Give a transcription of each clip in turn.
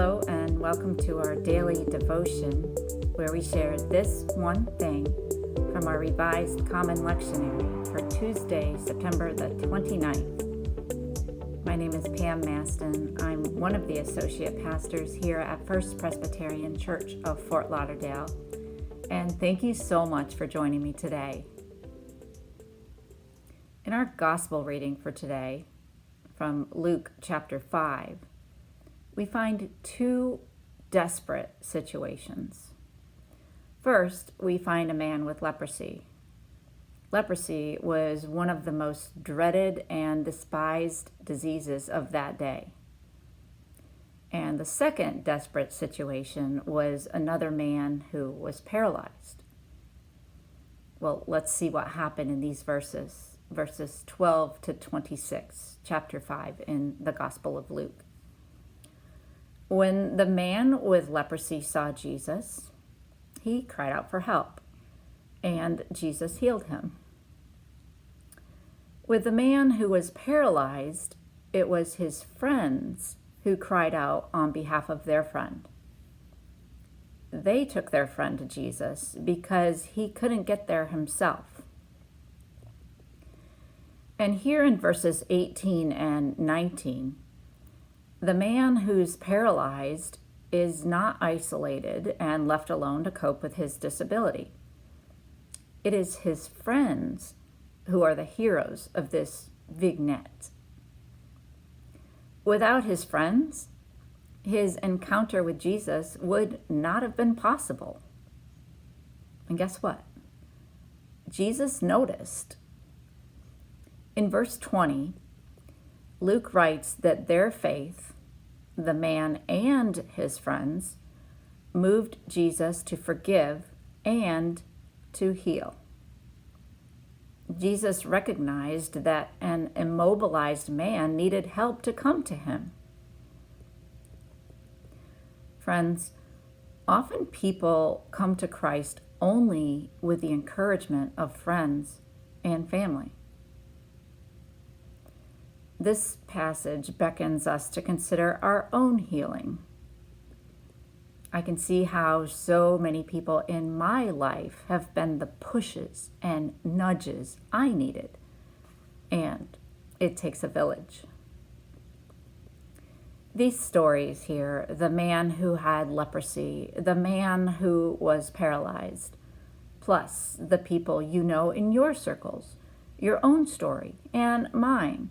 Hello and welcome to our daily devotion where we share this one thing from our revised common lectionary for Tuesday, September the 29th. My name is Pam Maston. I'm one of the associate pastors here at First Presbyterian Church of Fort Lauderdale, and thank you so much for joining me today. In our gospel reading for today, from Luke chapter 5, we find two desperate situations. First, we find a man with leprosy. Leprosy was one of the most dreaded and despised diseases of that day. And the second desperate situation was another man who was paralyzed. Well, let's see what happened in these verses 12 to 26, chapter 5 in the Gospel of Luke. When the man with leprosy saw Jesus, he cried out for help, and Jesus healed him. With the man who was paralyzed, it was his friends who cried out on behalf of their friend. They took their friend to Jesus because he couldn't get there himself. And here in verses 18 and 19, the man who's paralyzed is not isolated and left alone to cope with his disability. It is his friends who are the heroes of this vignette. Without his friends, his encounter with Jesus would not have been possible. And guess what? Jesus noticed. In verse 20, Luke writes that their faith, the man and his friends, moved Jesus to forgive and to heal. Jesus recognized that an immobilized man needed help to come to him. Friends, often people come to Christ only with the encouragement of friends and family. This passage beckons us to consider our own healing. I can see how so many people in my life have been the pushes and nudges I needed, and it takes a village. These stories here, the man who had leprosy, the man who was paralyzed, plus the people you know in your circles, your own story, and mine,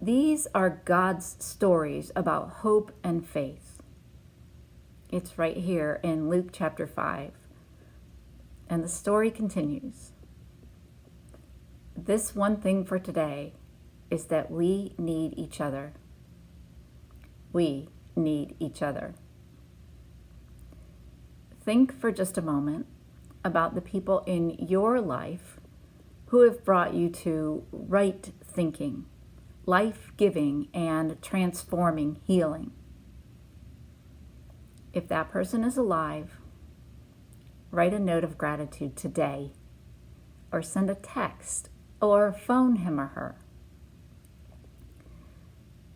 these are God's stories about hope and faith. It's right here in Luke chapter 5. And the story continues. This one thing for today is that we need each other. We need each other. Think for just a moment about the people in your life who have brought you to right thinking, life-giving and transforming healing. If that person is alive, write a note of gratitude today, or send a text, or phone him or her.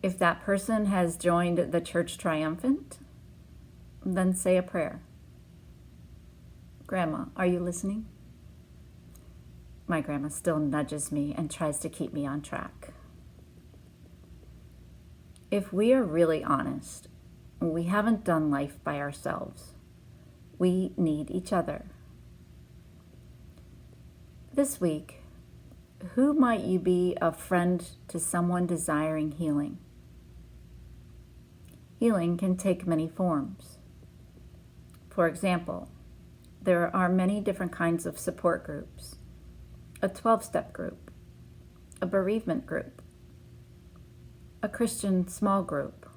If that person has joined the Church Triumphant, then say a prayer. Grandma, are you listening? My grandma still nudges me and tries to keep me on track. If we are really honest, we haven't done life by ourselves. We need each other. This week, who might you be a friend to someone desiring healing? Healing can take many forms. For example, there are many different kinds of support groups: a 12-step group, a bereavement group, a Christian small group,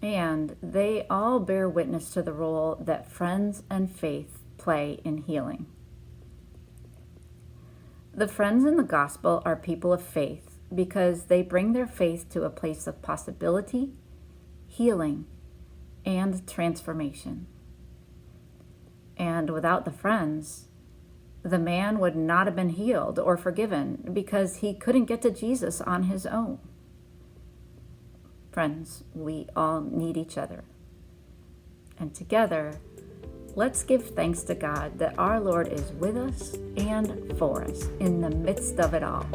and they all bear witness to the role that friends and faith play in healing. The friends in the gospel are people of faith because they bring their faith to a place of possibility, healing, and transformation. And without the friends, the man would not have been healed or forgiven because he couldn't get to Jesus on his own. Friends, we all need each other. And together, let's give thanks to God that our Lord is with us and for us in the midst of it all.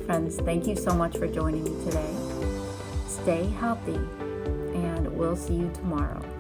Friends, thank you so much for joining me today. Stay healthy, and we'll see you tomorrow.